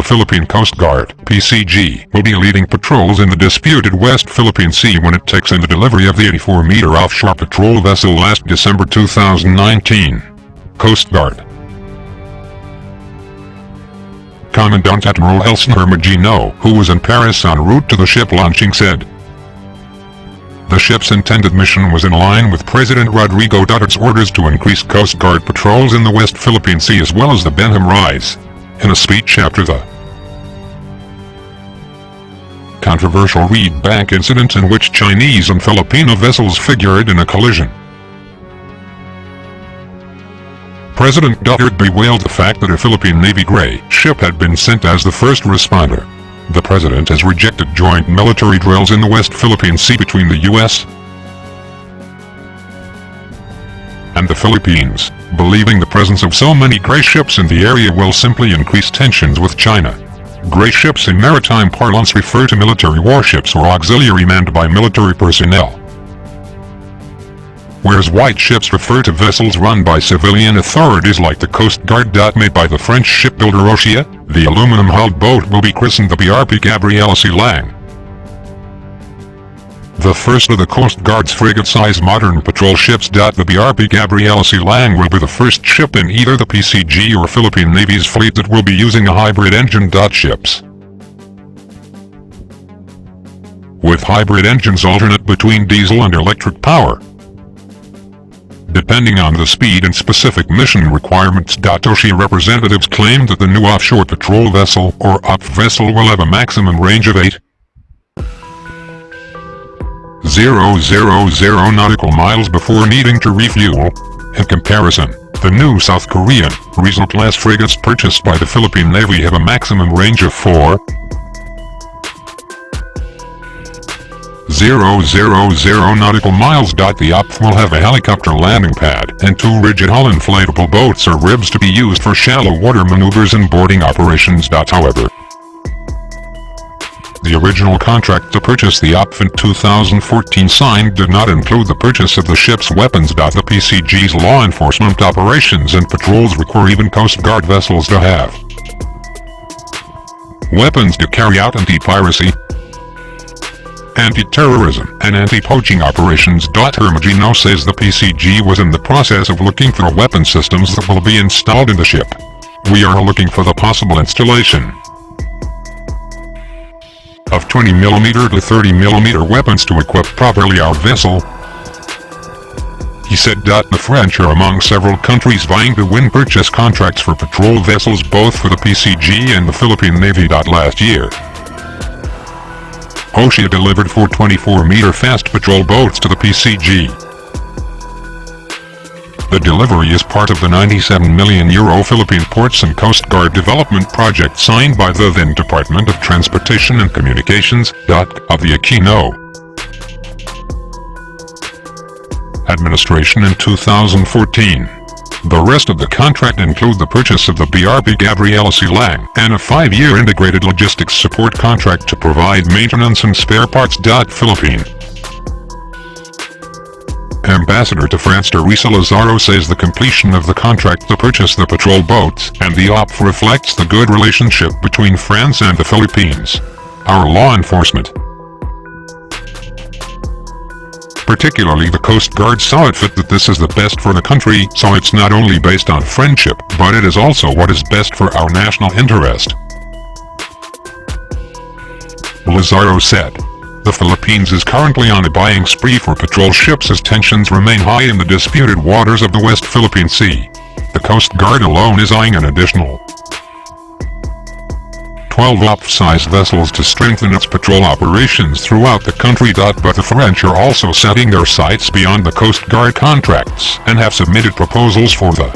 Philippine Coast Guard, PCG, will be leading patrols in the disputed West Philippine Sea when it takes in the delivery of the 84-meter offshore patrol vessel last December 2019. Coast Guard Commandant Admiral Armament, who was in Paris en route to the ship launching, said, "The ship's intended mission was in line with President Rodrigo Duterte's orders to increase Coast Guard patrols in the West Philippine Sea as well as the Benham Rise." In a speech after the controversial Reed Bank incident in which Chinese and Filipino vessels figured in a collision, President Duterte bewailed the fact that a Philippine Navy gray ship had been sent as the first responder. The president has rejected joint military drills in the West Philippine Sea between the U.S. and the Philippines, believing the presence of so many gray ships in the area will simply increase tensions with China. Gray ships in maritime parlance refer to military warships or auxiliary manned by military personnel, whereas white ships refer to vessels run by civilian authorities like the Coast Guard. Made by the French shipbuilder Offshore, the aluminum-hulled boat will be christened the BRP Gabriel C. Lang. The first of the Coast Guard's frigate-sized modern patrol ships. The BRP Gabriel C. Lang will be the first ship in either the PCG or Philippine Navy's fleet that will be using a hybrid engine. Ships with hybrid engines alternate between diesel and electric power, depending on the speed and specific mission requirements. Offshore representatives claimed that the new offshore patrol vessel, or OP vessel, will have a maximum range of 8,000 nautical miles before needing to refuel. In comparison, the new South Korean Rizal-class frigates purchased by the Philippine Navy have a maximum range of 4,000 nautical miles. The OP will have a helicopter landing pad and 2 rigid hull inflatable boats or ribs to be used for shallow water maneuvers and boarding operations. However, the original contract to purchase the OP in 2014 signed did not include the purchase of the ship's weapons. The PCG's law enforcement operations and patrols require even Coast Guard vessels to have weapons to carry out anti-piracy, anti-terrorism, and anti-poaching operations. Armament says the PCG was in the process of looking for weapon systems that will be installed in the ship. "We are looking for the possible installation of 20mm to 30mm weapons to equip properly our vessel," he said. The French are among several countries vying to win purchase contracts for patrol vessels both for the PCG and the Philippine Navy. Last year, Offshore delivered 4 24-meter fast patrol boats to the PCG. The delivery is part of the €97 million Philippine Ports and Coast Guard development project signed by the then Department of Transportation and Communications of the Aquino administration in 2014. The rest of the contract include the purchase of the BRP Gabriel C. Lang and a 5-year integrated logistics support contract to provide maintenance and spare parts. Philippine Ambassador to France Teresa Lazaro says the completion of the contract to purchase the patrol boats and the OP reflects the good relationship between France and the Philippines. "Our law enforcement, particularly the Coast Guard, saw it fit that this is the best for the country, so it's not only based on friendship, but it is also what is best for our national interest," Lazaro said. The Philippines is currently on a buying spree for patrol ships as tensions remain high in the disputed waters of the West Philippine Sea. The Coast Guard alone is eyeing an additional 12 OP-sized vessels to strengthen its patrol operations throughout the country. But the French are also setting their sights beyond the Coast Guard contracts and have submitted proposals for the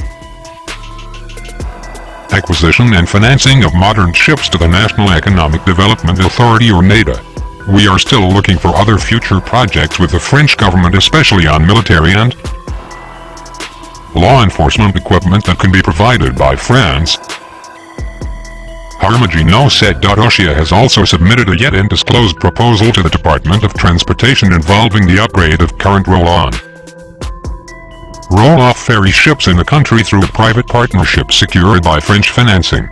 acquisition and financing of modern ships to the National Economic Development Authority or NEDA. "We are still looking for other future projects with the French government, especially on military and law enforcement equipment that can be provided by France," Armament said. Offshore has also submitted a yet undisclosed proposal to the Department of Transportation involving the upgrade of current roll-off ferry ships in the country through a private partnership secured by French financing.